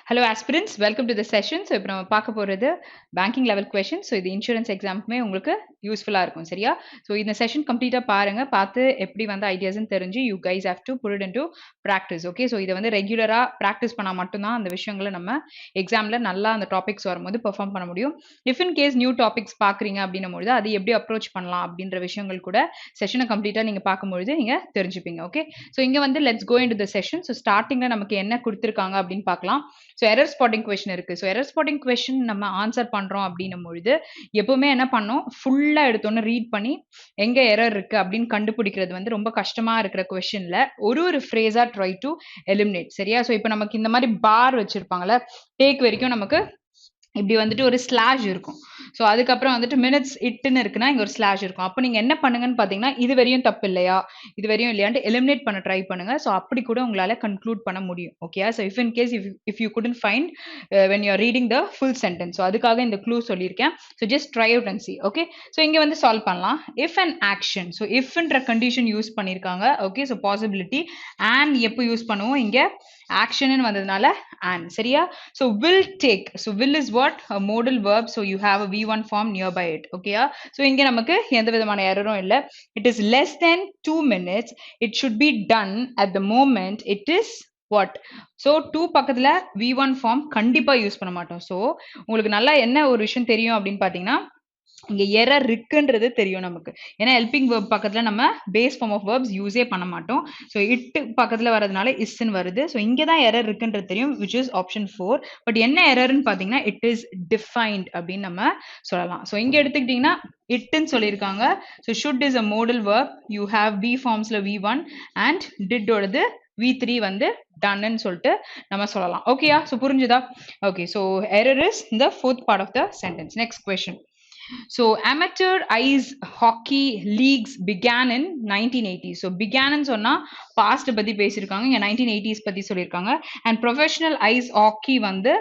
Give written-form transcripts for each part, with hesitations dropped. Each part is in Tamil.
Hello aspirants, welcome to the session. So இப்போ நம்ம பார்க்க போறது banking level questions. So இது insurance examக்குமே உங்களுக்கு யூஸ்ஃபுல்லா இருக்கும் சரியா? So இந்த செஷன் கம்ப்ளீட்டா பாருங்க. பார்த்து எப்படி வந்து ஐடியாஸ்னு தெரிஞ்சு you guys have to put it into practice. Okay? So இதை வந்து ரெகுலரா பிராக்டிஸ் பண்ணா மட்டும்தான் அந்த விஷயங்களை நம்ம எக்ஸாம்ல நல்லா அந்த டாபிக்ஸ் வரும்போது பெர்ஃபார்ம் பண்ண முடியும். If in case new topics பார்க்குறீங்க அப்படின்னும் பொழுது அது எப்படி அப்ரோச் பண்ணலாம் அப்படின்ற விஷயங்கள் கூட செஷனை கம்ப்ளீட்டா நீங்க பார்க்கும்பொழுது நீங்க தெரிஞ்சுப்பீங்க. ஓகே, ஸோ இங்க வந்து let's go into the session. So ஸ்டார்டிங்ல நமக்கு என்ன கொடுத்துருக்காங்க அப்படின்னு பார்க்கலாம். ஸோ எரர் ஸ்பாட்டிங் கொஸ்டின் இருக்கு. ஸோ எரர் ஸ்பாட்டிங் கொஸ்டின் நம்ம ஆன்சர் பண்றோம் அப்படின்னும் பொழுது எப்பவுமே என்ன பண்ணோம், ஃபுல்லா எடுத்தோன்னு ரீட் பண்ணி எங்க எரர் இருக்கு அப்படின்னு கண்டுபிடிக்கிறது வந்து ரொம்ப கஷ்டமா இருக்கிற கொஸ்டின்ல ஒரு ஃப்ரேஸா ட்ரை டு எலிமினேட். சரியா? ஸோ இப்போ நமக்கு இந்த மாதிரி பார் வச்சிருப்பாங்கல்ல, டேக் வரைக்கும் நமக்கு இப்படி வந்துட்டு ஒரு ஸ்லாஷ் இருக்கும். ஸோ அதுக்கப்புறம் வந்துட்டு மினிட்ஸ் இட்டுன்னு இருக்குன்னா இங்க ஒரு ஸ்லாஷ் இருக்கும். அப்போ நீங்க என்ன பண்ணுங்கன்னு பாத்தீங்கன்னா இது வரையும் தப்பு இல்லையா, இது வரையும் இல்லையான்ட்டு எலிமினேட் பண்ண ட்ரை பண்ணுங்க. ஸோ அப்படி கூட உங்களால கன்க்ளூட் பண்ண முடியும். Okay, so if in case if you couldn't find when you are reading the full sentence. So அதுக்காக இந்த க்ளூ சொல்லியிருக்கேன். So just try out and see. Okay, so இங்க வந்து சால்வ் பண்ணலாம். If and action. ஸோ இஃப்ன்ற கண்டிஷன் யூஸ் பண்ணியிருக்காங்க. ஓகே, ஸோ பாசிபிலிட்டி அண்ட் எப்போ யூஸ் பண்ணுவோம், இங்க ஆக்ஷன் வந்ததுனால அண்ட். சரியா? So will take. So will is what a modal verb, so you have a v1 form nearby it. okay ya? So இங்க நமக்கு எந்த விதமான எரரும் இல்ல. It is less than 2 minutes. It should be done at the moment it is what? So 2 பக்கத்துல v1 form கண்டிப்பா யூஸ் பண்ண மாட்டோம். So உங்களுக்கு நல்லா என்ன ஒரு விஷயம் தெரியும் அப்படின்னு பாத்தீங்கன்னா இங்க எரர் இருக்குன்றது தெரியும் நமக்கு. ஏன்னா ஹெல்பிங் வெர்ப் பக்கத்துல நம்ம பேஸ் ஃபார்ம் ஆஃப் வெர்ப்ஸ் யூஸே பண்ண மாட்டோம். ஸோ இட்டு பக்கத்துல வரதுனால இஸ்ன்னு வருது. ஸோ இங்கே தான் எரர் இருக்குன்றது தெரியும், விச் இஸ் ஆப்ஷன் 4. பட் என்ன எரர்னு பார்த்தீங்கன்னா இட் இஸ் டிஃபைன்ட் அப்படின்னு நம்ம சொல்லலாம். ஸோ இங்க எடுத்துக்கிட்டீங்கன்னா இட்டுன்னு சொல்லியிருக்காங்க. So should is a modal verb. You have be ஃபார்ம்ஸ்ல v1 அண்ட் டிட்டோடது v3 வந்து done சொல்லிட்டு நம்ம சொல்லலாம். ஓகேயா? ஸோ புரிஞ்சுதா? ஓகே, ஸோ எரர் இஸ் இந்த fourth part of the sentence. Next question. So amateur ice hockey leagues began in 1980s. So began ன்னு சொன்னா past பத்தி பேசியிருக்காங்க, இங்க 1980s பத்தி சொல்லியிருக்காங்க. And professional ice hockey வந்து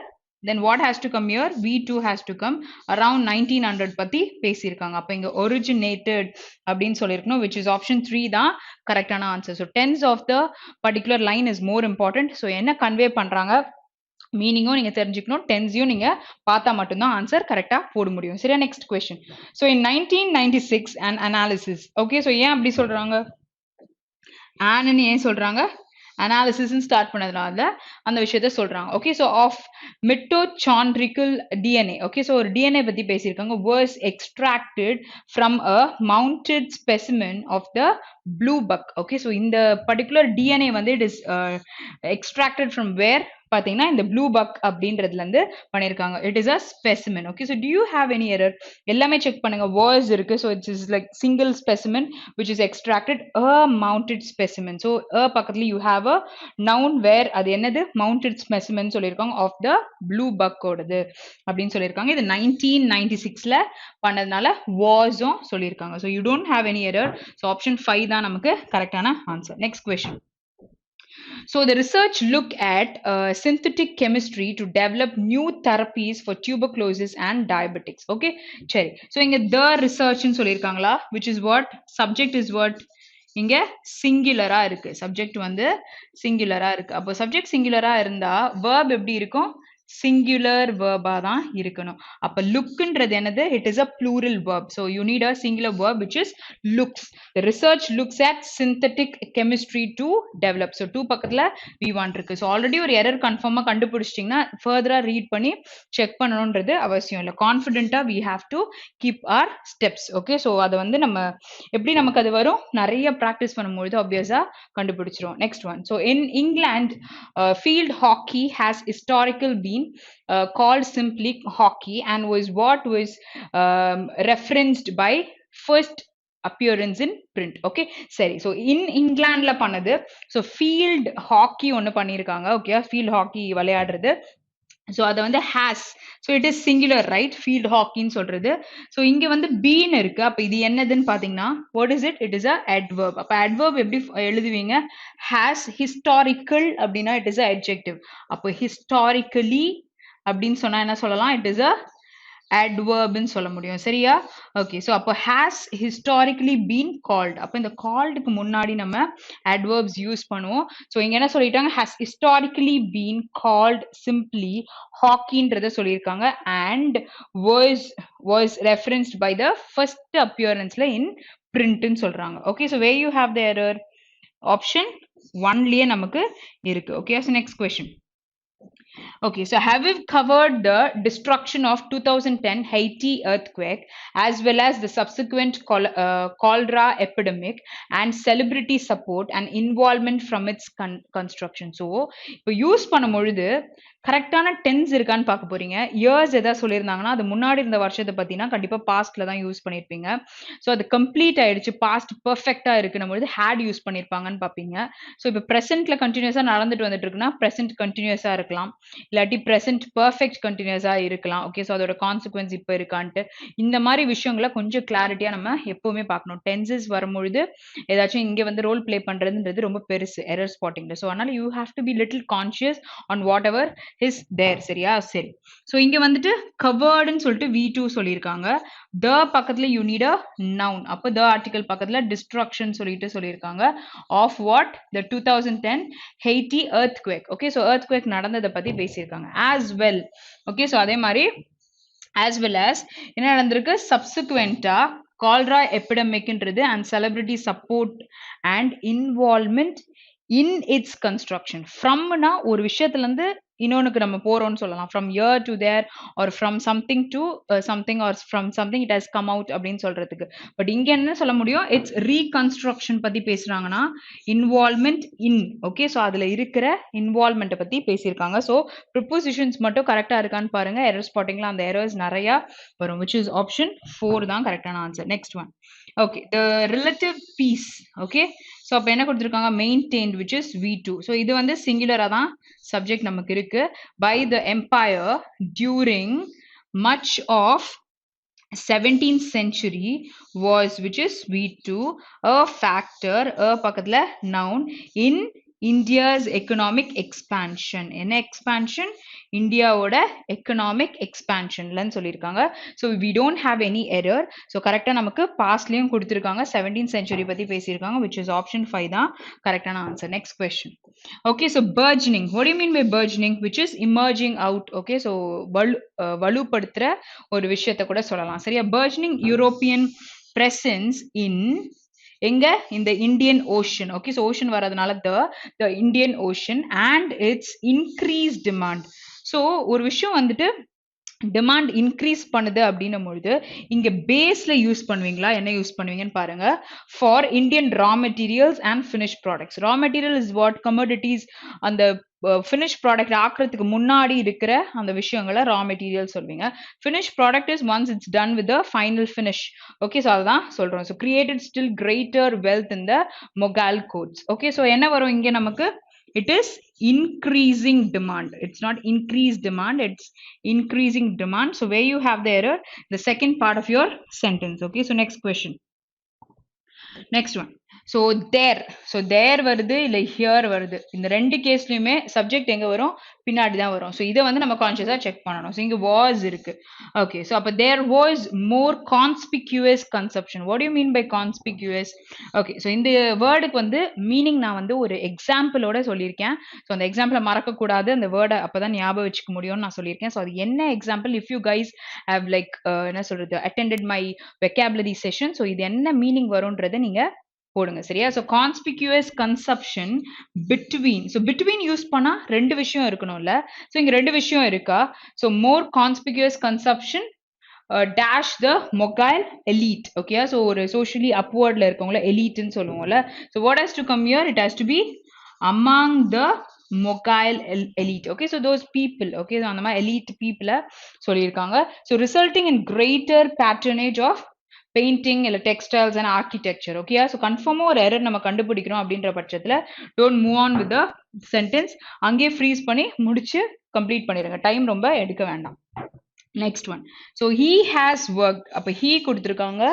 then what has to come here, v2 has to come, around 1900 பத்தி பேசியிருக்காங்க. அப்ப இங்க originated அப்படின்னு சொல்லியிருக்கணும், which is option 3 தான் கரெக்டான answer. So tense of the particular line is more important. So என்ன கன்வே பண்றாங்க மீனிங்கும் நீங்க தெரிஞ்சுக்கணும், டென்ஸையும் நீங்க பார்த்தா மட்டும்தான் ஆன்சர் கரெக்டா போட முடியும். சரியா? Next question. So in 1996 and analysis. Okay, so ஏன் அப்படி சொல்றாங்க, ஆன்னு ஏன் சொல்றாங்க, அனாலிசிஸ் ஸ்டார்ட் பண்ணதுனால அந்த விஷயத்த சொல்றாங்க. Okay, so of mitochondrial DNA. Okay, so ஒரு டிஎன்ஏ பத்தி பேசியிருக்காங்க. was extracted from a mounted specimen of the blue buck. Okay, so இந்த பர்டிகுலர் டிஎன்ஏ வந்து it is extracted from where பாத்தீங்கன்னா இந்த ப்ளூ பக் அப்படின்றதுல இருந்து பண்ணிருக்காங்க. It is a specimen. Okay, so to you have any error? எல்லாமே செக் பண்ணுங்க. வாஸ் இருக்கு. So it's is like single specimen which is extracted a mounted specimen. So பக்கத்துல யூ ஹேவ் அ நவுன் வேர் அது என்னது மவுண்டட் ஸ்பெசிமென் சொல்லியிருக்காங்க ஆஃப் த ப்ளூ பக்கோடது அப்படின்னு சொல்லியிருக்காங்க. இது 1996ல பண்ணதுனால வாஸும் சொல்லியிருக்காங்க. So you don't have any error. So option 5 தான் நமக்கு கரெக்டான answer. Next question. So the research looked at synthetic chemistry to develop new therapies for tuberculosis and diabetics. Okay, சரி. So இங்க the research ன்னு சொல்லியிருக்காங்களா, which is what? Subject is what? இங்க சிங்குலரா இருக்கு. சப்ஜெக்ட் வந்து சிங்குலரா இருக்கு. அப்போ சப்ஜெக்ட் சிங்குலரா இருந்தா verb எப்படி இருக்கும், சிங்குலர் வேர்பா தான் இருக்கணும். அப்ப லுக்ன்றது என்னது, it is a plural verb. So you need a singular verb which is looks. The research looks at synthetic chemistry to develop. So 2 பக்கத்துல v1 இருக்கு. ஸோ ஆல்ரெடி ஒரு எரர் கன்ஃபார்மா கண்டுபிடிச்சிட்டிங்கன்னா ஃபர்தரா ரீட் பண்ணி செக் பண்ணணுன்றது அவசியம் இல்லை. கான்ஃபிடென்ட்டா we have to keep our steps. Okay, so அதை வந்து நம்ம எப்படி நமக்கு அது வரும், நிறைய ப்ராக்டிஸ் பண்ணும்பொழுது ஆப்வியஸா கண்டுபிடிச்சிரும். Next one. So in England field hockey has historical been called simply hockey and was what was referenced by first appearance in print. okay, சரி. ஸோ இன் இங்கிலாந்துல பண்ணது. ஸோ ஃபீல்ட் ஹாக்கி ஒன்று பண்ணியிருக்காங்க. ஓகே, ஃபீல்ட் ஹாக்கி விளையாடுறது. ஸோ அதை வந்து has. So it is singular right, field ஹாக்கின்னு சொல்றது. ஸோ இங்க வந்து பீன் இருக்கு. அப்போ இது என்னதுன்னு பாத்தீங்கன்னா what is it, it is a adverb. அப்போ அட்வர்ப் எப்படி எழுதுவீங்க, ஹேஸ் ஹிஸ்டாரிக்கல் அப்படின்னா இட் இஸ் அ அட்ஜெக்டிவ். அப்போ ஹிஸ்டாரிக்கலி அப்படின்னு சொன்னா என்ன சொல்லலாம், இட் இஸ் அ adverb ன்னு சொல்ல முடியும் சரியா ஓகே ஸோ அப்போ has historically been called அப்போ இந்த கால்டுக்கு முன்னாடி நம்ம adverbs யூஸ் பண்ணுவோம் ஸோ இங்க என்ன சொல்லிட்டாங்க has historically been called simply hockeyன்றத சொல்லியிருக்காங்க and was referenced by the first appearanceல in print ன்னு சொல்றாங்க okay so where you have the error option 1லயே நமக்கு இருக்கு okay so next question. Okay, so have we covered the destruction of 2010 Haiti earthquake as well as the subsequent cholera epidemic and celebrity support and involvement from its construction? So, இப்போ யூஸ் பண்ணும் பொழுது கரெக்டான டென்ஸ் இருக்கான்னு பார்க்க போறீங்க இயர்ஸ் எதாவது சொல்லியிருந்தாங்கன்னா அது முன்னாடி இருந்த வருஷத்தை பத்தினா கண்டிப்பா பாஸ்ட்ல தான் யூஸ் பண்ணியிருப்பீங்க ஸோ அது கம்ப்ளீட் ஆயிடுச்சு பாஸ்ட் பெர்ஃபெக்டா இருக்குன்னும் பொழுது ஹேட் யூஸ் பண்ணியிருப்பாங்கன்னு பார்ப்பீங்க ஸோ இப்போ ப்ரெசென்ட்ல கண்டினியூஸா நடந்துட்டு வந்துட்டு இருக்குன்னா ப்ரெசென்ட் கண்டினியூஸா இருக்கலாம் இல்லாட்டி ப்ரெசென்ட் பெர்ஃபெக்ட் கண்டினியூஸா இருக்கலாம் ஓகே ஸோ அதோட கான்சிக்வன்ஸ் இப்போ இருக்கான்ட்டு இந்த மாதிரி விஷயங்களை கொஞ்சம் கிளாரிட்டியா நம்ம எப்பவுமே பார்க்கணும் டென்சஸ் வரும்பொழுது ஏதாச்சும் இங்க வந்து ரோல் பிளே பண்றதுன்றது ரொம்ப பெருசு எரர் ஸ்பாட்டிங்ல ஸோ அதனால you have to be little conscious on what ever is there சரியா சரி சோ இங்க வந்துட்டு covered ன்னு சொல்லிட்டு v2 சொல்லிருக்காங்க the பக்கத்துல you need a noun அப்ப the article பக்கத்துல destruction சொல்லிட்டு சொல்லிருக்காங்க of what the 2010 Haiti earthquake okay so earthquake நடந்தத பத்தி பேசியிருக்காங்க as well okay so அதே மாதிரி as well as என்ன நடந்திருக்கு subsequent cholera epidemic ன்றது and celebrity support and involvement in its construction from னா ஒரு விஷயத்துல இருந்து இன்னொன்னுக்கு நம்ம போறோம்னு சொல்லலாம் from here to there or from something to something or from something it has come out அப்படின்னு சொல்றதுக்கு பட் இங்க என்ன சொல்ல முடியும் இட்ஸ் ரீகன்ஸ்ட்ரக்ஷன் பத்தி பேசுறாங்கன்னா இன்வால்மெண்ட் இன் ஓகே ஸோ அதுல இருக்கிற இன்வால்மெண்ட் பத்தி பேசியிருக்காங்க ஸோ ப்ரிப்போசிஷன்ஸ் மட்டும் கரெக்டா இருக்கான்னு பாருங்க எரர் ஸ்பாட்டிங்ல அந்த எரர்ஸ் நிறைய வரும் which is option 4 தான் கரெக்டான answer next one okay the relative peace okay so அப்போ என்ன கொடுத்துருக்காங்க maintained which is v2 so இது வந்து சிங்குலரா தான் சப்ஜெக்ட் நமக்கு இருக்கு by the empire during much of 17th century was which is v2 a factor a பக்கத்துல noun in India's economic expansion என்ன expansion இந்தியாவோட economic expansion லன்னு சொல்லியிருக்காங்க so we don't have any error so கரெக்டா நமக்கு பாஸ்ட்லயும் கொடுத்திருக்காங்க 17th century பத்தி பேசியிருக்காங்க which is option 5 தான் கரெக்டான answer next question okay so burgeoning what do you mean by burgeoning which is emerging out okay so வலுப்படுத்துற ஒரு விஷயத்தை கூட சொல்லலாம் சரியா burgeoning European presence in எங்க இந்த Indian ocean okay so ocean வரதுனால the Indian ocean and it's increase demand so ஒரு விஷயம் வந்துட்டு டிமாண்ட் இன்க்ரீஸ் பண்ணுது அப்படின்னும் பொழுது இங்க பேஸ்ல யூஸ் பண்ணுவீங்களா என்ன யூஸ் பண்ணுவீங்கன்னு பாருங்க for Indian raw materials and finish products raw material is what commodities அந்த ஃபினிஷ் ப்ராடக்ட் ஆக்குறதுக்கு முன்னாடி இருக்கிற அந்த விஷயங்களை ரா மெட்டீரியல் சொல்வீங்க finish product is once it's done with the final finish okay so அதுதான் சொல்றோம் so created still greater wealth in the Mughal courts okay so என்ன வரும் இங்க நமக்கு it is increasing demand it's not increased demand it's increasing demand so where you have the error the second part of your sentence okay so next question next one so there வருது இல்ல here வருது இந்த ரெண்டு கேஸ்லயுமே சப்ஜெக்ட் எங்க வரும் பின்னாடி தான் வரும் ஸோ இதை வந்து நம்ம கான்ஷியஸா செக் பண்ணணும் ஸோ இங்க வாஸ் இருக்கு ஓகே ஸோ அப்போ there was more conspicuous conception what you mean by conspicuous okay so இந்த வேர்டுக்கு வந்து மீனிங் நான் வந்து ஒரு எக்ஸாம்பிளோட சொல்லியிருக்கேன் ஸோ அந்த எக்ஸாம்பிளை மறக்கக்கூடாது அந்த வேர்டை அப்பதான் ஞாபகம் வச்சுக்க முடியும்னு நான் சொல்லியிருக்கேன் ஸோ அது என்ன example if you guys have like என்ன சொல்றது attended my vocabulary session so இது என்ன மீனிங் வரும்ன்றதை நீங்க போடுங்க சரியா so conspicuous consumption between so between use பண்ணா ரெண்டு விஷயம் இருக்கணும்ல ஸோ இங்க ரெண்டு விஷயம் இருக்கா so more conspicuous consumption dash the Mughal elite okay so ஒரு சோஷியலி அப்வர்ட்ல இருக்கவங்கள எலீட்னு சொல்லுவோம்ல so what has to come here it has to be among the Mughal elite okay so those people okay so அந்த மாதிரி எலீட் பீப்புளை சொல்லியிருக்காங்க so resulting in greater patronage of painting இல்ல textiles and architecture okay so கன்ஃபார்மா ஒரு எரர் நம்ம கண்டுபிடிக்கிறோம் அப்படின்ற பட்சத்துல don't move on with the sentence அங்கேயே ஃப்ரீஸ் பண்ணி முடிச்சு கம்ப்ளீட் பண்ணிடுங்க டைம் ரொம்ப எடுக்க வேண்டாம் next one so he has work அப்போ ஹீ கொடுத்துருக்காங்க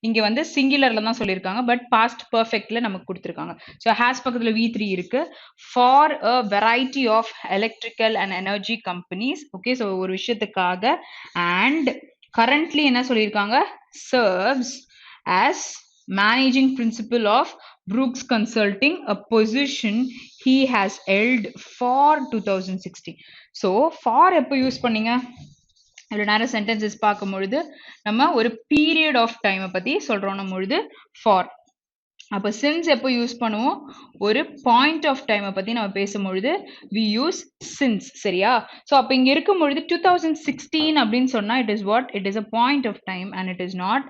இங்க வந்து சிங்குலர்ல தான் சொல்லியிருக்காங்க பட் பாஸ்ட் பர்ஃபெக்ட்ல நமக்கு கொடுத்துருக்காங்க ஸோ ஹேஸ் பக்கத்துல V3 இருக்கு for a variety of electrical and energy companies okay so ஒரு விஷயத்துக்காக அண்ட் currently என்ன சொல்லியிருக்காங்க, serves as managing principal of Brooks Consulting, a position he has held for 2016. so for எப்போ யூஸ் பண்ணீங்க, இவ்வளோ நேரம் சென்டென்சஸ் பார்க்கும்பொழுது நம்ம ஒரு பீரியட் ஆஃப் டைமை பற்றி சொல்கிறோம் பொழுது ஃபார். அப்போ சின்ஸ் எப்போ யூஸ் பண்ணுவோம், ஒரு பாயிண்ட் ஆஃப் டைமை பற்றி நம்ம பேசும்பொழுது வி யூஸ் சின்ஸ். சரியா? ஸோ அப்போ இங்கே இருக்கும் பொழுது 2016 அப்படின்னு சொன்னால் it is what, it is a point of time and it is not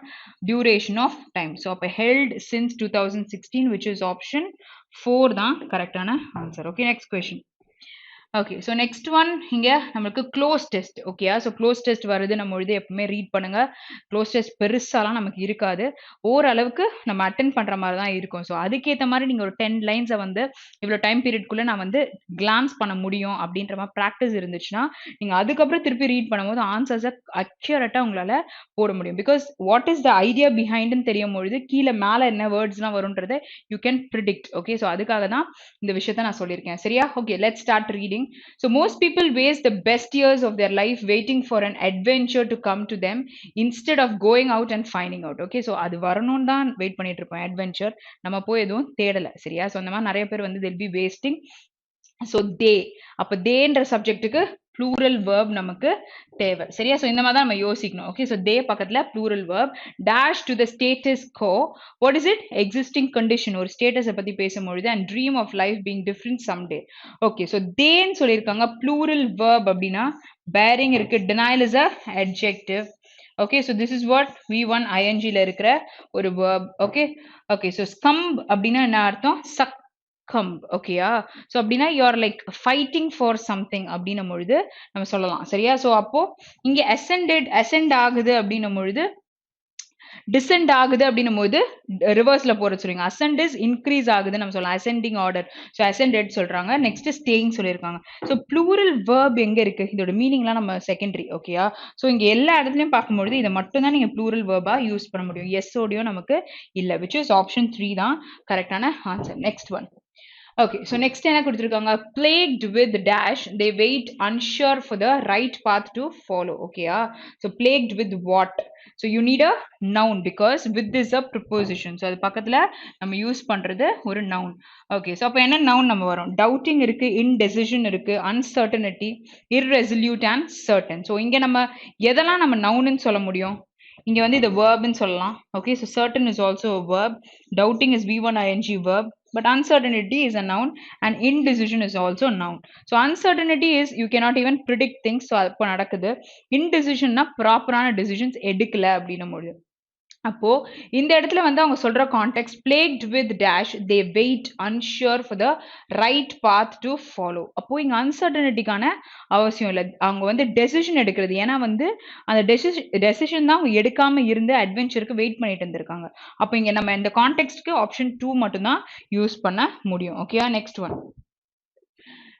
duration of time. So அப்போ held since 2016 which is option 4 தான் கரெக்டான answer. Okay, next question. Okay, so next one இங்கே நம்மளுக்கு க்ளோஸ் டெஸ்ட். ஓகேயா? ஸோ க்ளோஸ் டெஸ்ட் வருது நம்ம பொழுது எப்பவுமே ரீட் பண்ணுங்க. க்ளோஸ் டெஸ்ட் பெருசாலாம் நமக்கு இருக்காது, ஓரளவுக்கு நம்ம அட்டென்ட் பண்ணுற மாதிரி தான் இருக்கும். ஸோ அதுக்கேற்ற மாதிரி நீங்கள் ஒரு 10 லைன்ஸை வந்து இவ்வளோ டைம் பீரியட்குள்ளே நான் வந்து கிளான்ஸ் பண்ண முடியும் அப்படின்ற மாதிரி ப்ராக்டிஸ் இருந்துச்சுன்னா நீங்கள் அதுக்கப்புறம் திருப்பி ரீட் பண்ணும்போது ஆன்சர்ஸை அக்யூரேட்டாக உங்களால் போட முடியும். Because what is the idea பிஹைண்டுன்னு தெரியும் பொழுது கீழே மேலே என்ன வேர்ட்ஸ்லாம் வரும்ன்றதை you can predict. Okay, so அதுக்காக தான் இந்த விஷயத்த நான் சொல்லியிருக்கேன். சரியா? Okay, let's start reading. So most people waste the best years of their life waiting for an adventure to come to them instead of going out and finding out. Okay, so அது வரணும் தான் வெயிட் பண்ணிட்டு இருப்போம். அட்வென்ச்சர் நம்ம போய் எதுவும் தேடலை. சரியா? ஸோ அந்த மாதிரி நிறைய பேர் வந்து they'll be wasting. So they, அப்போ தேன்ற சப்ஜெக்ட்டுக்கு ப்ளூரல் வேர்ப் நமக்கு தேவை. சரியா? ஸோ இந்த மாதிரி தான் நம்ம யோசிக்கணும். ஓகே, ஸோ தே பக்கத்தில் plural verb. Dash to the status quo, what is it, existing condition, ஒரு ஸ்டேட்டஸை பற்றி பேசும்பொழுது and dream of life being different someday. Okay, so தேன்னு சொல்லியிருக்காங்க. ப்ளூரல் வேர்ப் அப்படின்னா பேரிங் இருக்கு, denial is a adjective. Okay, so this is what V1 INGல இருக்கிற ஒரு verb. Okay okay, so succumb அப்படின்னா என்ன அர்த்தம், கம்ப். ஓகேயா? ஸோ அப்படின்னா you're like fighting for something அப்படின்னும் பொழுது நம்ம சொல்லலாம். சரியா? ஸோ அப்போ இங்கே அசெண்ட் ஆகுது அப்படின்னும் பொழுது, டிசெண்ட் ஆகுது அப்படின்னும் போது ரிவர்ஸ்ல போற சொல்லுங்க. அசெண்ட் இஸ் இன்க்ரீஸ் ஆகுது நம்ம சொல்லலாம், அசெண்டிங் ஆர்டர். ஸோ அசெண்டட் சொல்றாங்க. நெக்ஸ்ட் ஸ்டேயிங் சொல்லியிருக்காங்க. ஸோ ப்ளூரல் வேர்ப் எங்க இருக்கு, இதோட மீனிங்லாம் நம்ம செகண்டரி. ஓகேயா? ஸோ இங்க எல்லா இடத்துலயும் பார்க்கும்பொழுது இதை மட்டும் தான் நீங்க ப்ளூரல் வேர்பா யூஸ் பண்ண முடியும். எஸ் ஓடியோ நமக்கு இல்லை, விச் இஸ் ஆப்ஷன் 3 தான் கரெக்டான answer. Next one. Okay, so next என்ன கொடுத்திருக்காங்க, plagued with dash, they wait unsure for the right path to follow. Okay, so plagued with what? So you need a noun because with is a preposition. So அது பக்கத்துல நம்ம யூஸ் பண்றது ஒரு noun. Okay, so அப்ப என்ன noun நம்ம வரும், doubting இருக்கு, indecision இருக்கு, uncertainty, irresolute and certain. So இங்க நம்ம எதெல்லாம் நம்ம noun சொல்ல முடியும், இங்க வந்து இது verb ன்னு சொல்லலாம். Okay, so certain is also a verb, doubting is V1 ING verb, but uncertainty is a noun and indecision is also a noun. So uncertainty is you cannot even predict things. So அப்போ நடக்குது. Indecision னா ப்ராப்பரான decisions எடுக்கல அப்படின்னும் போது. அப்போ இந்த இடத்துல வந்து அவங்க சொல்ற contact plagued with dash, they wait unsure for the right path to follow. அப்போ இங்க அன்சர்டனிட்டிக்கான அவசியம் இல்லை, அவங்க வந்து டெசிஷன் எடுக்கிறது. ஏன்னா வந்து அந்த டெசிஷன் தான் அவங்க எடுக்காம இருந்து அட்வென்ச்சருக்கு வெயிட் பண்ணிட்டு இருந்திருக்காங்க. அப்போ இங்க நம்ம இந்த கான்டெக்ட்க்கு ஆப்ஷன் 2 மட்டும் தான் யூஸ் பண்ண முடியும். Okay, next one.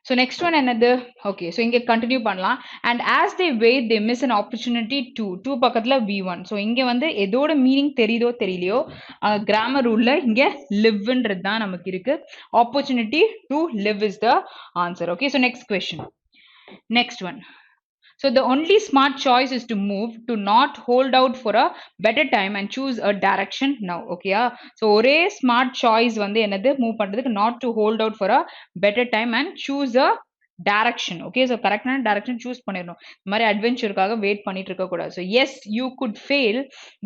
So next one என்னது, okay, so இங்க continue பண்ணலாம். And as they wait they miss an opportunity to, 2 பக்கத்துல V1. so இங்க வந்து எதோட மீனிங் தெரியுதோ தெரியலையோ grammar rule இங்க liveன்றது தான் நமக்கு இருக்கு. opportunity to live is the answer. Okay, so next question. Next one. So the only smart choice is to move, to not hold out for a better time and choose a direction now. Okay, so ஒரே smart choice வந்து என்னது, move பண்றதுக்கு not to hold out for a better time and choose a direction. Okay, so கரெக்டான direction choose பண்ணிடணும். இந்த மாதிரி அட்வென்ச்சருக்காக வெயிட் பண்ணிட்டு இருக்க கூடாது. So yes, you could fail,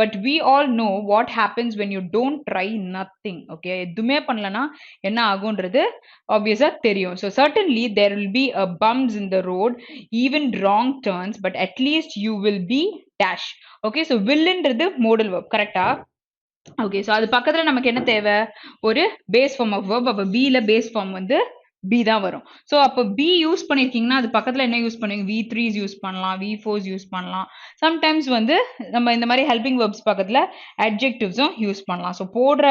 but we all know what happens when you don't try nothing. Okay, எதுவுமே பண்ணலனா என்ன ஆகும்ன்றது obviously தெரியும். So certainly there will be a bumps in the road, even wrong turns, but at least you will be dash. Okay, so willன்றது modal verb. கரெக்டா? Okay, so அது பக்கத்துல நமக்கு என்ன தேவை, ஒரு base form of verb. அப்ப B ல base form வந்து B தான் வரும். ஸோ அப்போ B யூஸ் பண்ணியிருக்கீங்கன்னா அது பக்கத்தில் என்ன யூஸ் பண்ணுவீங்க, V3s யூஸ் பண்ணலாம், V4s யூஸ் பண்ணலாம். சம்டைம்ஸ் வந்து நம்ம இந்த மாதிரி ஹெல்பிங் வேர்ப்ஸ் பக்கத்தில் அட்ஜெக்டிவ்ஸும் யூஸ் பண்ணலாம். ஸோ போடுற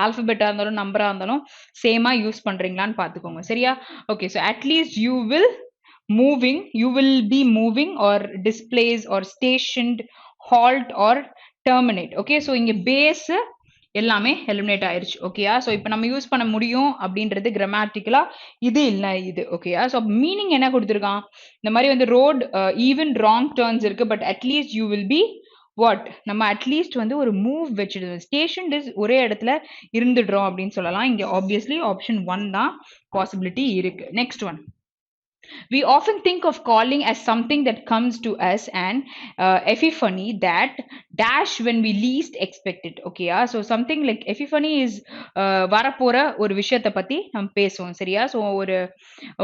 ஆல்ஃபபெட்டாக இருந்தாலும் நம்பராக இருந்தாலும் சேமாக யூஸ் பண்ணுறீங்களான்னு பார்த்துக்கோங்க. சரியா? Okay, so at least you will be moving or displace or stationed, halt or terminate. Okay, so இங்க பேஸ் எல்லாமே எலிமினேட் ஆயிருச்சு. ஓகேயா? ஸோ இப்போ நம்ம யூஸ் பண்ண முடியும் அப்படின்றது கிராமட்டிக்கலா இது இல்ல இது. ஓகேயா? ஸோ மீனிங் என்ன குடுத்துருக்கான்? இந்த மாரி வந்து ரோட் ஈவன் ராங் டர்ன்ஸ் இருக்கு. But at least you will be what? நம்ம அட்லீஸ்ட் வந்து ஒரு மூவ் வச்சுடுது. ஸ்டேஷன் இஸ் ஒரே இடத்துல இருந்துடுறோம் அப்படின்னு சொல்லலாம். இங்க ஆப்வியஸ்லி ஆப்ஷன் 1 தான் பாசிபிலிட்டி இருக்கு. Next one. We often think of calling as something that comes to us an epiphany that dash when we least expect it. Okay, so something like epiphany is வரப்போற ஒரு விஷயத்தை பத்தி நம்ம பேசுவோம் சரியா? ஸோ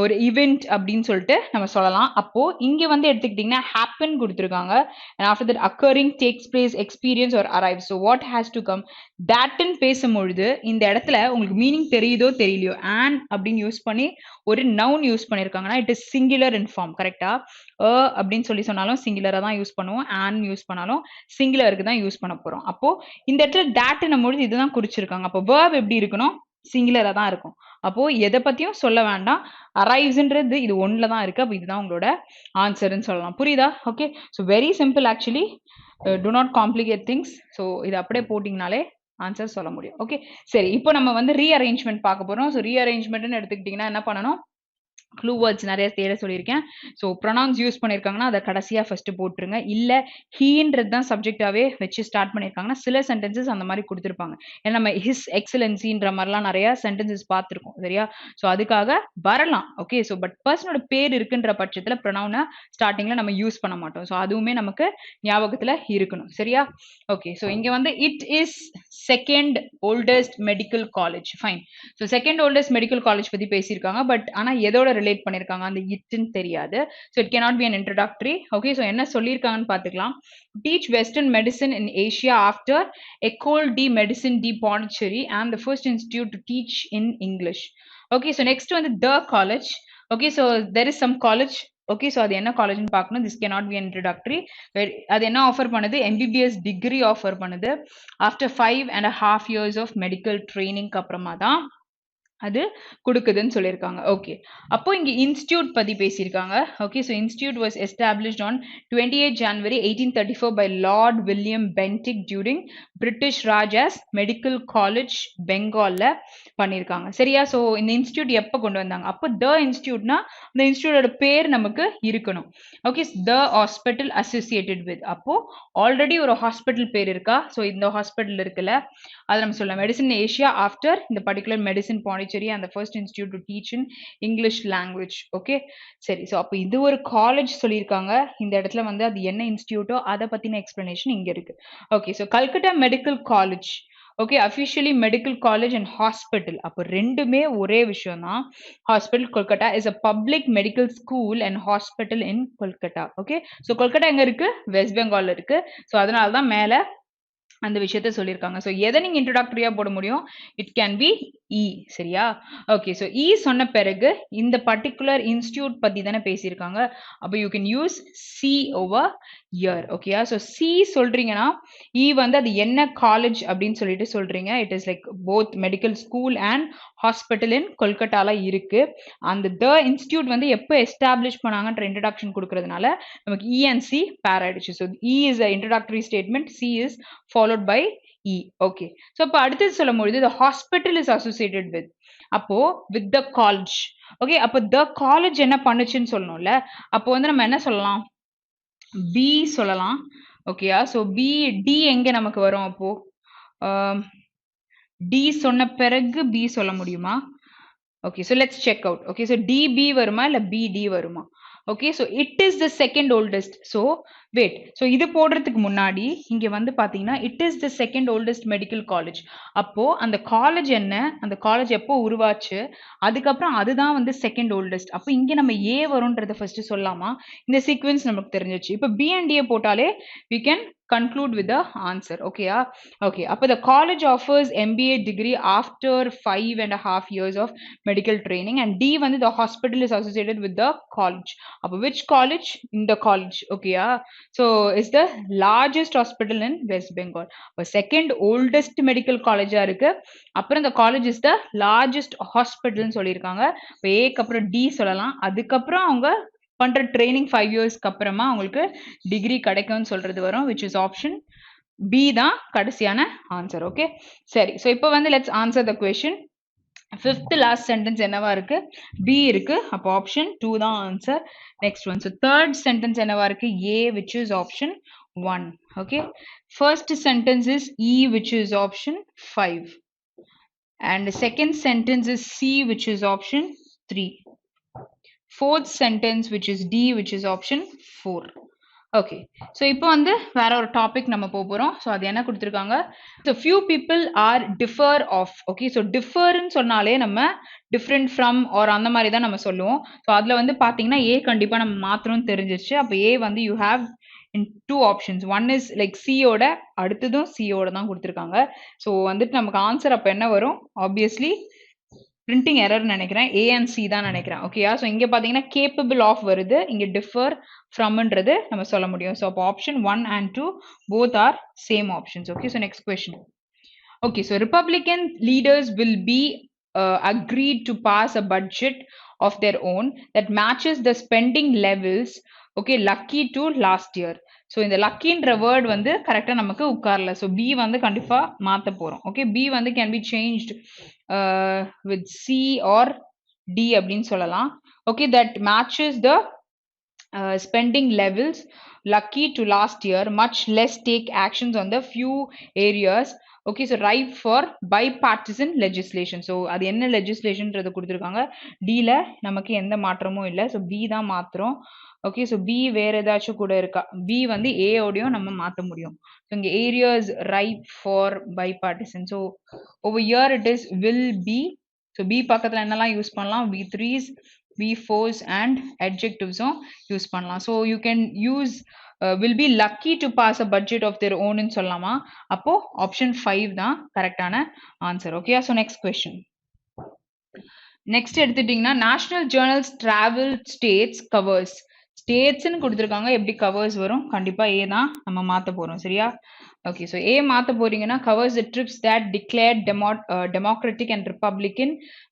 ஒரு ஈவெண்ட் அப்படின்னு சொல்லிட்டு நம்ம சொல்லலாம். அப்போ இங்க வந்து எடுத்துக்கிட்டீங்கன்னா happen கொடுத்துருக்காங்க and after that occurring takes place experience or arrives. So what has to come? Thatன்னு பேசும்பொழுது இந்த இடத்துல உங்களுக்கு மீனிங் தெரியுதோ தெரியலையோ and அப்படின்னு யூஸ் பண்ணி ஒரு நவுன் யூஸ் பண்ணிருக்காங்கன்னா it is singular in form. கரெக்டா? அப்படின்னு சொல்லி சொன்னாலும் சிங்குலரா தான் யூஸ் பண்ணுவோம். ஆன் யூஸ் பண்ணாலும் சிங்குலருக்கு தான் யூஸ் பண்ண போறோம். அப்போ இந்த இடத்துல thatன்னும் பொழுது இதுதான் குறிச்சிருக்காங்க. அப்போ verb எப்படி இருக்கணும்? சிங்குலரா தான் இருக்கும். அப்போ எதை பத்தியும் சொல்ல வேண்டாம். அரைவ்ஸ்ன்றது இது ஒன்ல தான் இருக்கு. அப்போ இதுதான் உங்களோட ஆன்சர்னு சொல்லலாம். புரியுதா? Okay. So very simple actually. To not complicate things. So இது அப்படியே போட்டிங்கனாலே ஆன்சர் சொல்ல முடியும். ஓகே. சரி, இப்போ நம்ம வந்து ரீஅரேஞ்ச்மெண்ட் பார்க்க போறோம். ஸோ ரீஅரேஞ்ச்மெண்ட்னு எடுத்துக்கிட்டிங்கன்னா என்ன பண்ணணும்? க்ளூ வேர்ட்ஸ் நிறைய தேட சொல்லியிருக்கேன். ஸோ ப்ரொனவுன்ஸ் யூஸ் பண்ணியிருக்காங்கன்னா அதை கடைசியாக ஃபர்ஸ்ட் போட்டுருங்க. இல்லை ஹீன்றது தான் சப்ஜெக்டாகவே வச்சு ஸ்டார்ட் பண்ணியிருக்காங்கன்னா சில சென்டென்சஸ் அந்த மாதிரி கொடுத்துருப்பாங்க. ஏன்னா நம்ம ஹிஸ் எக்ஸலன்சின்ற மாதிரிலாம் நிறைய சென்டென்சஸ் பார்த்துருக்கோம் சரியா? ஸோ அதுக்காக வரலாம். ஓகே. ஸோ பட் பர்சனோட பேர் இருக்குன்ற பட்சத்தில் ப்ரொனவுனை ஸ்டார்டிங்கில் நம்ம யூஸ் பண்ண மாட்டோம். ஸோ அதுவுமே நமக்கு ஞாபகத்தில் இருக்கணும் சரியா? ஓகே. ஸோ இங்கே வந்து it is second oldest medical college. Fine. So second oldest medical college பற்றி பேசியிருக்காங்க. பட் ஆனால் எதோட ரிலேட் பண்ணிருக்காங்க அந்த இட்ன்னு தெரியாது. So it cannot be an introductory. Okay. So என்ன சொல்லியிருக்காங்கன்னு பார்த்துக்கலாம். Teach western medicine in Asia after École de Médecine de Pondicherry and the first institute to teach in English. Okay. So next வந்து the college. Okay. So there is some college. Okay. So அது என்ன காலேஜ்னு பார்க்கணும். This cannot be introductory. அது என்ன ஆஃபர் பண்ணுது? எம்பிபிஎஸ் டிகிரி ஆஃபர் பண்ணுது. ஆஃப்டர் 5.5 years ஆஃப் மெடிக்கல் ட்ரைனிங்க்கு அப்புறமா தான் அது கொடுக்குதுன்னு சொல்லியிருக்காங்க. ஓகே. அப்போ இங்க இன்ஸ்டியூட் பத்தி பேசியிருக்காங்க. Okay. So institute was established on 28 January 1834 by Lord William Bentinck during British Raj as medical college பெங்கால்ல பண்ணியிருக்காங்க சரியா? ஸோ இந்த இன்ஸ்டியூட் எப்போ கொண்டு வந்தாங்க? அப்போ த இன்ஸ்டியூட்னா இந்த இன்ஸ்டியூட்டோட பேர் நமக்கு இருக்கணும். Okay. The hospital associated with. அப்போ ஆல்ரெடி ஒரு ஹாஸ்பிட்டல் பேர் இருக்கா? ஸோ இந்த ஹாஸ்பிட்டல் இருக்குல்ல, அதை நம்ம சொல்லலாம். மெடிசன் ஏஷியா ஆஃப்டர் இந்த particular medicine Pondicherry and first institute to teach in English language. Okay. சரி. ஸோ அப்போ இது ஒரு காலேஜ் சொல்லியிருக்காங்க. இந்த இடத்துல வந்து அது என்ன இன்ஸ்டியூட்டோ அதை பத்தின எக்ஸ்பிளனேஷன் இங்க இருக்கு. Okay. So Calcutta medical college. Okay. Officially medical college and hospital. அப்போ ரெண்டுமே ஒரே விஷயம் தான். Hospital Kolkata is a public medical school and hospital in Kolkata. Okay. So Kolkata எங்க இருக்கு? வெஸ்ட் பெங்கால் இருக்கு. ஸோ அதனால தான் மேல அந்த விஷயத்த சொல்லியிருக்காங்க. ஸோ எதை நீங்க இன்ட்ரோடக்டரியா போட முடியும்? It can B E. சரியா? ஓகே. ஸோ இ சொன்ன பிறகு இந்த பர்டிகுலர் இன்ஸ்டியூட் பத்தி தானே பேசியிருக்காங்க. அப்போ you can use C over year. ஓகேயா? ஸோ சி சொல்றீங்கன்னா இ வந்து அது என்ன காலேஜ் அப்படின்னு சொல்லிட்டு சொல்றீங்க. It is like both medical school and hospital in கொல்கட்டால இருக்கு. அந்த த இன்ஸ்டியூட் வந்து எப்போ எஸ்டாப்ளிஷ் பண்ணாங்கன்ற இன்ட்ரடக்ஷன் கொடுக்கறதுனால நமக்கு இ அண்ட் சி பேர் ஆயிடுச்சு. So E is a introductory statement, C is followed by E. Okay. So இப்போ அடுத்தது சொல்லும்பொழுது the hospital is associated with. அப்போ with the college. Okay. அப்போ the college என்ன பண்ணுச்சுன்னு சொல்லணும்ல. அப்போ வந்து நம்ம என்ன சொல்லலாம்? B சொல்லலாம். ஓகேயா? ஸோ B D எங்க நமக்கு வரும்? அப்போ D சொன்ன பிறகு B சொல்ல முடியுமா? Okay. So let's check out. Okay. So DB வருமா இல்லை BD வருமா? Okay. So it is the second oldest. So wait. So இது போடுறதுக்கு முன்னாடி இங்கே வந்து பார்த்தீங்கன்னா it is the second oldest medical college. அப்போ அந்த காலேஜ் என்ன? அந்த காலேஜ் எப்போ உருவாச்சு? அதுக்கப்புறம் அதுதான் வந்து செகண்ட் ஓல்டஸ்ட். அப்போ இங்கே நம்ம ஏ வரும்ன்றத ஃபர்ஸ்ட் சொல்லாமா? இந்த சீக்வன்ஸ் நமக்கு தெரிஞ்சிச்சு. இப்போ பிஎன்டிஏ போட்டாலே we can conclude with the answer. Okay. Okay. அப்போ the college offers MBA degree after 5.5 years of medical training and D வந்து the hospital is associated with the college. அப்போ which college? In the college. Okay. So is the largest hospital in West Bengal. அப்போ second oldest medical college இருக்கு. அப்புறம் the college is the largest hospital சொல்லியிருக்காங்க. இப்போ ஏக்கு அப்புறம் D சொல்லலாம். அதுக்கப்புறம் அவங்க பண்ற ட்ரைனிங் 5 yearsக்கு அப்புறமா உங்களுக்கு டிகிரி கிடைக்கும்னு சொல்றது வரும், which is option B தான் கடைசியான ஆன்சர். ஓகே சரி. ஸோ இப்போ வந்து let's answer the question. Fifth last sentence என்னவா இருக்கு? பி இருக்கு. அப்போ ஆப்ஷன் 2 தான் answer. Next one. So third sentence என்னவா இருக்கு? ஏ which is option 1. Okay. First sentence is E which is option 5. And the second sentence is C which is option 3. Fourth sentence which is D which is option 4. Okay so இப்போ வந்து வேற ஒரு டாபிக் நம்ம போகிறோம். ஸோ அது என்ன கொடுத்துருக்காங்க? So few people are differ of. Okay so டிஃபர்ன்னு சொன்னாலே நம்ம டிஃப்ரெண்ட் ஃப்ரம் ஆர் அந்த மாதிரி தான் நம்ம சொல்லுவோம். ஸோ அதில் வந்து பார்த்தீங்கன்னா ஏ கண்டிப்பாக நம்ம மாற்றணும்னு தெரிஞ்சிருச்சு. அப்போ ஏ வந்து you have in 2 options. One is like சியோட, அடுத்ததும் சியோட தான் கொடுத்துருக்காங்க. ஸோ வந்துட்டு நமக்கு ஆன்சர் அப்போ என்ன வரும்? ஆப்வியஸ்லி பிரிண்டிங் எரர் நினைக்கிறேன், ஏ அண்ட் சி தான் நினைக்கிறேன். ஓகேயா? ஸோ இங்கே பார்த்தீங்கன்னா கேப்பபிள் ஆஃப் வருது, இங்கே டிஃபர் ஃப்ரம்ன்றது நம்ம சொல்ல முடியும். ஸோ அப்போ option 1 and 2 both are same options. Okay, so next question. Okay, so Republican leaders will be agreed to pass a budget of their own that matches the spending levels, okay, lucky to last year. So இந்த லக்கின்ற வேர்ட் வந்து கரெக்டாக நமக்கு உட்காரல. ஸோ பி வந்து கண்டிப்பாக மாற்ற போகிறோம். ஓகே, பி வந்து can be changed with C R D அப்படின்னு சொல்லலாம். Okay, that matches the spending levels lucky to last year, much less take actions on the few areas. Okay, so ripe for bipartisan legislation. So அது என்ன legislationன்றது கொடுத்துருக்காங்க. Dல நமக்கு எந்த மாற்றமும் இல்லை. ஸோ பி தான் மாத்திரம். ஓகே, ஸோ பி வேற ஏதாச்சும் கூட இருக்கா? பி வந்து ஏ ஓடையும் நம்ம மாற்ற முடியும். ஸோ இங்கே areas ripe for bipartisan. So over year it is will be. So B பக்கத்தில் என்னெல்லாம் யூஸ் பண்ணலாம்? V3s, V4s and adjectives use பண்ணலாம். So you can use will be lucky to pass a budget of their own ன்னு சொல்லலாமா? அப்போ ஆப்ஷன் 5 தான் கரெக்டான answer. Okay, so next question. Next எடுத்துட்டீங்கன்னா national journals travel states covers. ஸ்டேட்ஸ்ன்னு கொடுத்துருக்காங்க, எப்படி கவர்ஸ் வரும்? கண்டிப்பாக ஏ தான் நம்ம மாற்ற போகிறோம். சரியா? ஓகே, ஸோ ஏ மாற்ற போறீங்கன்னா covers the trips that declared democratic and republican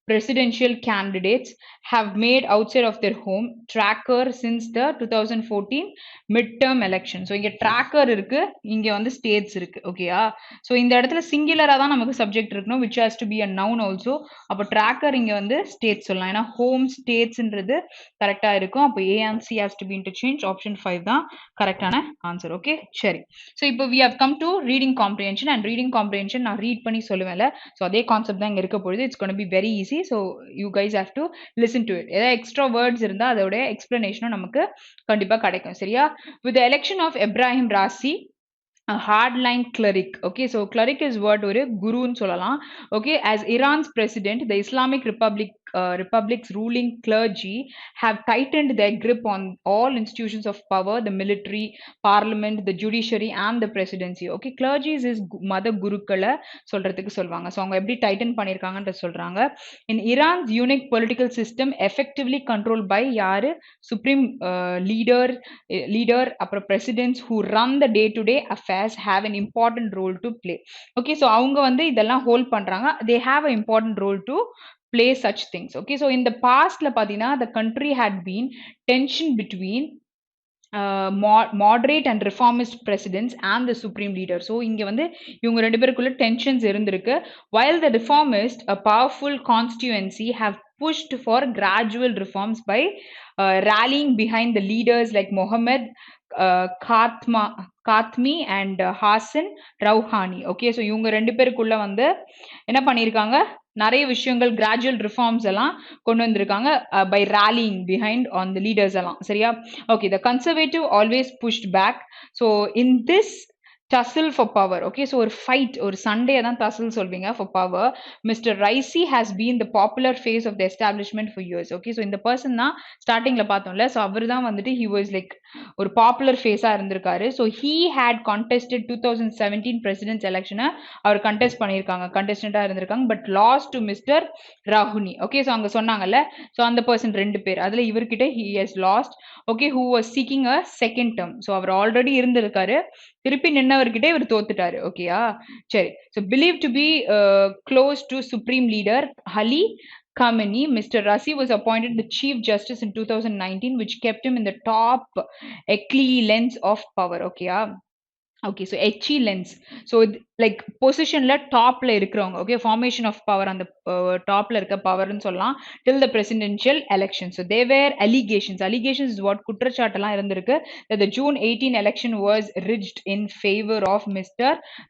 presidential candidates have made outside of their home tracker since the 2014 midterm election. So இங்கே ட்ராக்கர் இருக்கு, இங்கே வந்து ஸ்டேட்ஸ் இருக்கு. ஓகேயா? ஸோ இந்த இடத்துல சிங்குலராக தான் நமக்கு சப்ஜெக்ட் இருக்கணும், which has to be a noun also. அப்போ ட்ராக்கர் இங்கே வந்து ஸ்டேட்ஸ் சொல்லலாம், ஏன்னா ஹோம் ஸ்டேட்ஸ்ன்றது கரெக்டாக இருக்கும். அப்போ A and C has to be interchanged. Option 5 தான் கரெக்டான ஆன்சர். ஓகே, சரி. ஸோ இப்போ we have come to reading comprehension, and reading comprehension நான் ரீட் பண்ணி சொல்லுவேன்ல, ஸோ அதே கான்செப்ட் தான் இங்கே இருக்க பொழுது. It's gonna be very easy. So you guys have to listen to it. ஏதாவது எக்ஸ்ட்ரா வேர்ட்ஸ் இருந்தால் அதோட எக்ஸ்பிளனேஷனும் நமக்கு கண்டிப்பாக கிடைக்கும். சரியா? With the election of Ibrahim Raisi, a hardline cleric. Okay, so cleric is what ஒரு குருன்னு சொல்லலாம். Okay, as Iran's president, the Islamic Republic's ruling clergy have tightened their grip on all institutions of power, the military, parliament, the judiciary and the presidency. Okay, clergies is மத குருக்களை சொல்றதுக்கு சொல்வாங்க. ஸோ அவங்க எப்படி டைட்டன் பண்ணியிருக்காங்கன்ற சொல்றாங்க. In Iran's unique political system effectively controlled by யாரு? Supreme leader அப்புறம் presidents who run the day-to-day affairs have an important role to play. Okay, so அவங்க வந்து இதெல்லாம் ஹோல்ட் பண்றாங்க. They have an important role to play such things. Okay, so in the pastல பாத்தீங்கன்னா the country had been tension between moderate and reformist presidents and the supreme leader. So இங்க வந்து இவங்க ரெண்டு பேருக்குள்ள tensions இருந்திருக்கு. While the reformist, a powerful constituency, have pushed for gradual reforms by rallying behind the leaders like Mohammed Khatmi and Hassan Rouhani. Okay, so இவங்க ரெண்டு பேருக்குள்ள வந்து என்ன பண்ணியிருக்காங்க? நிறைய விஷயங்கள் கிராஜுவல் ரிஃபார்ம்ஸ் எல்லாம் கொண்டு வந்திருக்காங்க by rolling behind on the leaders எல்லாம். சரியா? Okay, the conservative always pushed back. So in this tussle for power. Okay, so ஒரு fight, ஒரு சண்டே தான் tussle சொல்வீங்க for power. Mr. Raisi has been the popular face of the establishment for years. Okay, so இந்த பர்சன் தான் ஸ்டார்டிங்ல பார்த்தோம்ல, ஸோ அவர் தான் வந்துட்டு he was like ஒரு பாப்புலர் ஃபேஸா இருந்திருக்காரு. So he had contested 2017 president's election. அவர் கண்டெஸ்டண்டா இருந்திருக்காங்க, but lost to Mr Rouhani. Okay, so அங்க சொன்னாங்கல்ல, ஸோ அந்த பர்சன் ரெண்டு பேர், அதுல இவர்கிட்ட he has lost. Okay, who was seeking a second term. So அவர் ஆல்ரெடி இருந்திருக்காரு, திருப்பி நின்னவர்கிட்ட இவர் தோத்துட்டாரு. ஓகேயா? சரி. So believe to be close to supreme leader Ali Khamenei, Mr. Rasi was appointed the Chief Justice in 2019, which kept him in the top echelons of power. Okay, Okay, so HE lens. So like positionல டாப்ல இருக்கிறவங்க, okay, formation of power அந்த டாப்ல இருக்க பவர்னு சொல்லலாம் till the presidential election. So they were allegations. Allegations is what குற்றச்சாட்டெல்லாம் இருந்திருக்கு that the June 18 election was rigged in favor of Mr.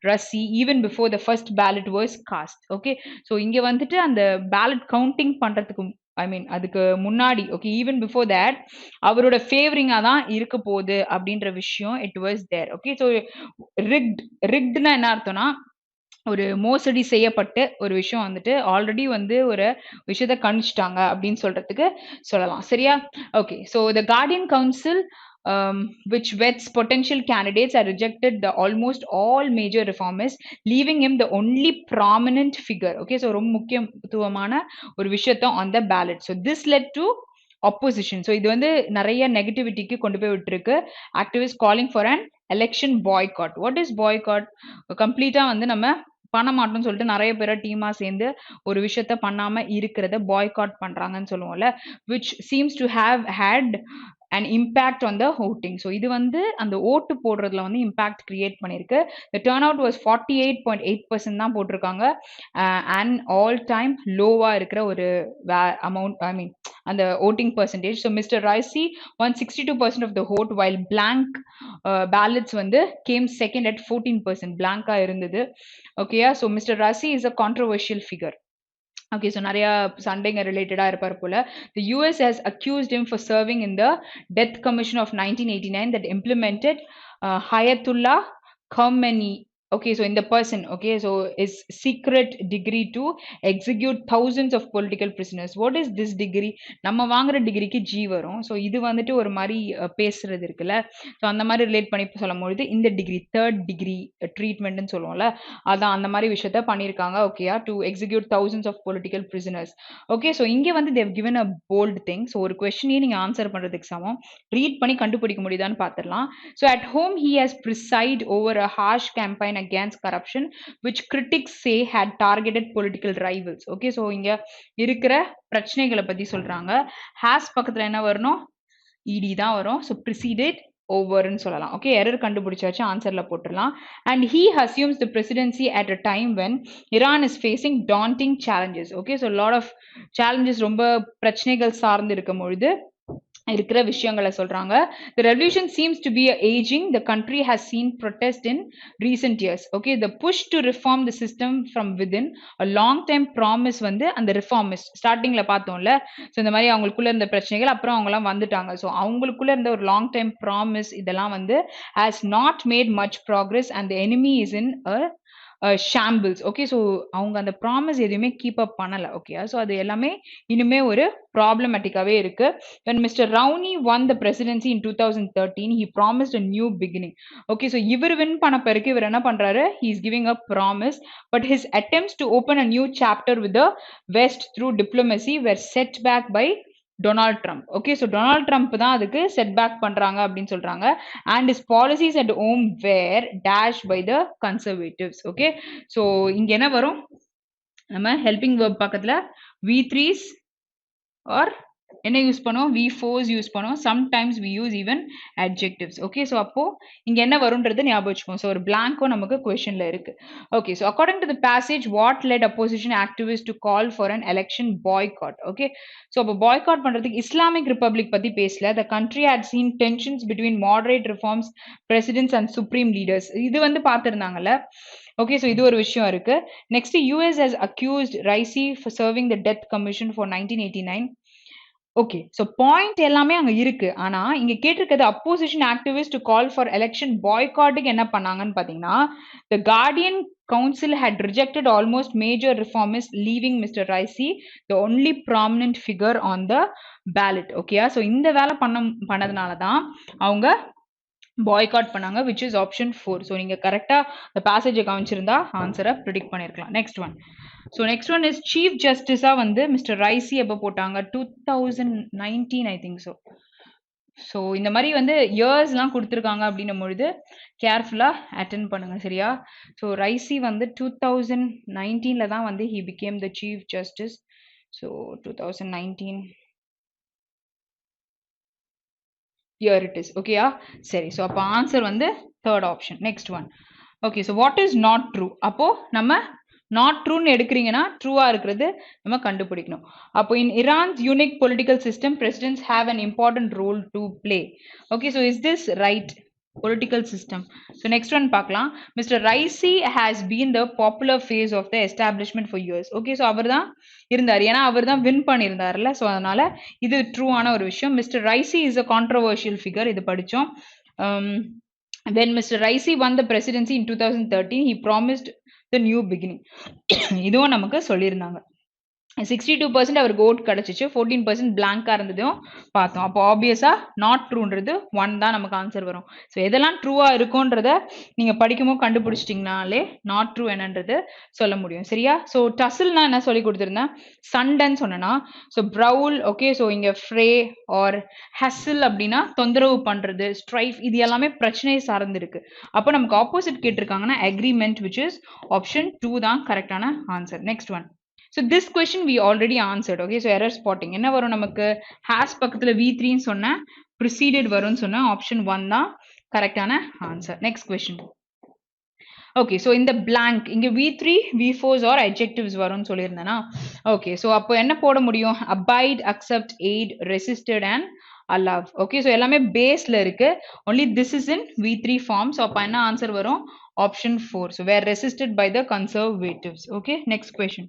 Rassi even before the first ballot was cast. Okay, so இங்க வந்துட்டு அந்த ballot counting பண்றதுக்கு ஐ மீன் அதுக்கு முன்னாடி ஓகே ஈவன் பிஃபோர் தட் அவரோட ஃபேவரிங்கா தான் இருக்க போகுது அப்படின்ற விஷயம் it was there okay so rigged ரிக்ட்னா என்ன அர்த்தம்னா ஒரு மோசடி செய்யப்பட்டு ஒரு விஷயம் வந்துட்டு ஆல்ரெடி வந்து ஒரு விஷயத்த கணிச்சிட்டாங்க அப்படின்னு சொல்றதுக்கு சொல்லலாம் சரியா okay so the Guardian council which vets potential candidates are rejected the almost all major reformists leaving him the only prominent figure okay so ரொம்ப முக்கியத்துவமான ஒரு விஷயத்த on the ballot so this led to opposition so இது வந்து நிறைய நெகட்டிவிட்டிக்கு கொண்டு போய் விட்டுருக்கு activists calling for an election boycott what is boycott கம்ப்ளீட்டா வந்து நம்ம பண்ண மாட்டோம்னு சொல்லிட்டு நிறைய பேரை டீமா சேர்ந்து ஒரு விஷயத்த பண்ணாம இருக்கிறத பாய்காட் பண்றாங்கன்னு சொல்லுவோம்ல which seems to have had an impact on the voting so இது வந்து அந்த ஓட்டு போடுறதுல வந்து இம்பாக்ட் கிரியேட் பண்ணிருக்கு the turnout was 48.8% தான் போட்டிருக்காங்க and all time லோவா இருக்கிற ஒரு amount I mean அந்த voting percentage so Mr. Raisi won 62% of the vote while blank ballots வந்து came second at 14% blank இருந்தது okay so Mr. Raisi is a controversial figure okay so நிறைய சண்டைங்க ரிலேட்டடா இருப்பார் போல the US has accused him for serving in the death commission of 1989 that implemented Hayatullah Khomeini okay so in the person okay so his secret degree to execute thousands of political prisoners what is this degree நம்ம வாங்குற டிகிரிக்கு ஜி வரும் ஸோ இது வந்துட்டு ஒரு மாதிரி பேசுறது இருக்குல்ல ஸோ அந்த மாதிரி ரிலேட் பண்ணி சொல்லும்பொழுது இந்த டிகிரி தேர்ட் டிகிரி ட்ரீட்மெண்ட்னு சொல்லுவோம்ல அதான் அந்த மாதிரி விஷயத்த பண்ணியிருக்காங்க ஓகேயா to execute thousands of political prisoners okay so இங்கே வந்து they've given a bold thing ஸோ ஒரு கொஸ்டினையே நீங்கள் ஆன்சர் பண்ணுறதுக்கு சமம் ரீட் பண்ணி கண்டுபிடிக்க முடியுதான்னு பார்த்துடலாம் so at home he has preside over a harsh campaign against corruption which critics say had targeted political rivals okay so இங்க இருக்கிற பிரச்சனைகளை பத்தி சொல்றாங்க has பக்கத்துல என்ன வரணும் ed தான் வரும் so preceded overன்னு சொல்லலாம் ஓகே எரர் கண்டுபிடிச்சாச்சு ஆன்சர்ல போட்டுடலாம் and he assumes the presidency at a time when Iran is facing daunting challenges okay so lot of challenges ரொம்ப பிரச்சனைகள் சார்ந்து இருக்கும் பொழுது இருக்கிற விஷயங்களை சொல்றாங்க the revolution seems to be aging the country has seen protest in recent years okay the push to reform the system from within a long time promise வந்து அந்த reformist ஸ்டார்டிங்ல பார்த்தோம்ல ஸோ இந்த மாதிரி அவங்களுக்குள்ள இருந்த பிரச்சனைகள் அப்புறம் அவங்க எல்லாம் வந்துட்டாங்க ஸோ அவங்களுக்குள்ள இருந்த ஒரு லாங் டைம் ப்ராமிஸ் இதெல்லாம் வந்து has not made much progress and the enemy is in a shambles okay so அவங்க அந்த ப்ராமிஸ் எதுவுமே கீப் அப் பண்ணலை ஓகே ஸோ அது எல்லாமே இனிமே ஒரு ப்ராப்ளமேட்டிக்காவே இருக்கு when Mr. Rowney won the presidency in 2013 he promised a new beginning okay so இவர் வின் பண்ண பிறகு இவர் என்ன பண்றாரு he is giving a promise but his attempts to open a new chapter with the west through diplomacy were set back by Donald Trump okay so Donald Trump தான் அதுக்கு செட் பேக் பண்றாங்க அப்படின்னு சொல்றாங்க and is policies at home where dash by the conservatives okay so இங்க என்ன வரும் நம்ம ஹெல்பிங் வெர்ப் பக்கத்துல V3s ஆர் என்ன யூஸ் பண்ணுவோம் V4s யூஸ் பண்ணுவோம் sometimes we use even adjectives okay so அப்போ இங்க என்ன வரும்ன்றது ஞாபகம் வச்சுக்கோம் ஸோ ஒரு பிளாங்கோ நமக்கு கொஸ்டின்ல இருக்கு okay so according to the passage what led opposition activist to call for an election boycott okay so அப்போ பாய்காட் பண்றதுக்கு இஸ்லாமிக் ரிப்பப்ளிக் பத்தி பேசல the country had seen tensions between moderate reforms presidents and supreme leaders இது வந்து பார்த்துருந்தாங்கல்ல ஓகே ஸோ இது ஒரு விஷயம் இருக்கு next US has accused Raisi for serving the death commission for 1989 okay so point எல்லாமே அங்க இருக்கு ஆனா இங்க கேட்டிருக்கிறது opposition activist to call for election பாய்காட்டுக்கு என்ன பண்ணாங்கன்னு பாத்தீங்கன்னா the Guardian council had rejected almost major reformists leaving Mr. Raisi the only prominent figure on the ballot okay so இந்த வேலை பண்ணதுனால தான் அவங்க பாய்காட் பண்ணாங்க which is option 4 ஸோ நீங்க கரெக்டா இந்த பேசேஜை கவனிச்சிருந்தா ஆன்சரை ப்ரிடிக்ட் பண்ணிருக்கலாம் next one so next one is chief ஜஸ்டிஸா வந்து மிஸ்டர் ரைசி எப்போ போட்டாங்க 2019 ஐ திங்க் ஸோ இந்த மாதிரி வந்து இயர்ஸ்லாம் கொடுத்துருக்காங்க அப்படின்னும் பொழுது கேர்ஃபுல்லாக அட்டென்ட் பண்ணுங்க சரியா ஸோ ரைசி வந்து 2019 தான் வந்து he became the chief justice so 2019 Here it is. Okay, சரி. So அப்ப answer வந்து third option. Next one. Okay, so what is not true? அப்போ நம்ம not true ன்னு எடுக்கிறீங்கன்னா ட்ரூவா இருக்கிறது நம்ம கண்டுபிடிக்கணும். அப்போ in Iran's unique political system, presidents have an important role to play. Okay, so is this right? Political system. So next one பார்க்கலாம். Mr. Raisi has been the popular face of the establishment for years. Okay, so அவர் தான் இருந்தார். ஏன்னா அவர் தான் வின் பண்ணியிருந்தார்ல. ஸோ அதனால இது ட்ரூவான ஒரு விஷயம். Mr. Raisi is a controversial figure. இது படிச்சோம். When Mr. Raisi won the presidency in 2013, he promised the new beginning. இதுவும் நமக்கு சொல்லியிருந்தாங்க. 62% அவருக்கு ஓட் கிடைச்சிச்சு, 14% பிளாங்கா இருந்ததும் பார்த்தோம். அப்போ ஆப்வியஸா நாட் ட்ரூன்றது 1 தான் நமக்கு ஆன்சர் வரும். ஸோ எதெல்லாம் ட்ரூவா இருக்கும்ன்றத நீங்க படிக்கும்போது கண்டுபிடிச்சிட்டிங்கனாலே நாட் ட்ரூ என்னன்றது சொல்ல முடியும். சரியா? ஸோ டசில்னா என்ன சொல்லி கொடுத்துருந்தேன்? சண்டைன்னு சொன்னேன்னா, ஸோ ப்ரவுல், ஓகே, ஸோ இங்க ஃப்ரே ஆர் ஹசில் அப்படின்னா தொந்தரவு பண்றது, ஸ்ட்ரைஃப், இது எல்லாமே பிரச்சனையை சார்ந்து இருக்கு. அப்போ நமக்கு ஆப்போசிட் கேட்டிருக்காங்கன்னா அக்ரிமெண்ட், விச் இஸ் ஆப்ஷன் 2 தான் கரெக்டான answer. Next one. So this question we already answered. Okay, so error spotting. என்ன வரும் நமக்கு? has பக்கத்துல V3 ன்னு சொன்ன, preceded வரும்னு சொன்ன, option 1 தான் கரெக்டான answer. Next question. Okay, so இந்த blank இங்க V3, V4s or adjectives வரும்னு சொல்லியிருந்தேனா? ஓகே, ஸோ அப்போ என்ன போட முடியும்? abide, accept, aid, resisted and allow. Okay, so எல்லாமே பேஸ்ல இருக்கு. only this is in V3 form. So அப்போ என்ன ஆன்சர் வரும்? option 4. So were resisted by the conservatives. Okay, next question.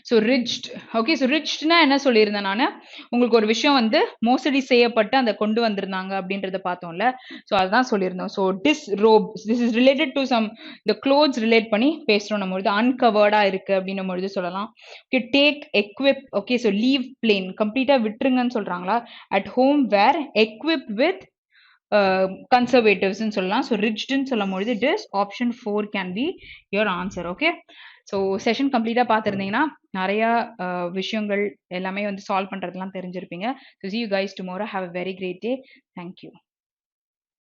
So rigged. Okay, so ரிச்ட்னா என்ன சொல்லியிருந்தேன் நான்? உங்களுக்கு ஒரு விஷயம் வந்து மோசடி செய்யப்பட்டு அதை கொண்டு வந்திருந்தாங்க அப்படின்றத பார்த்தோம்ல. ஸோ அதுதான் சொல்லியிருந்தோம். So disrobe, this is related to some இந்த க்ளோத்ஸ் ரிலேட் பண்ணி பேசுகிறோம். நம்ம பொழுது அன்கவர்டா இருக்கு அப்படின்னும் பொழுது சொல்லலாம். Okay, take, equip. Okay, so leave plain, கம்ப்ளீட்டா விட்டுருங்கன்னு சொல்றாங்களா? At home wear equip with கன்சர்வேட்டிவ்ஸ்ன்னு சொல்லலாம். ஸோ ரிச்ட்னு சொல்லும் பொழுது it is option 4 can be your answer. Okay, so session கம்ப்ளீட்டாக பார்த்துருந்தீங்கன்னா நிறையா விஷயங்கள் எல்லாமே வந்து சால்வ் பண்ணுறதுலாம் தெரிஞ்சிருப்பீங்க. So see you guys tomorrow. Have a very great day. Thank you.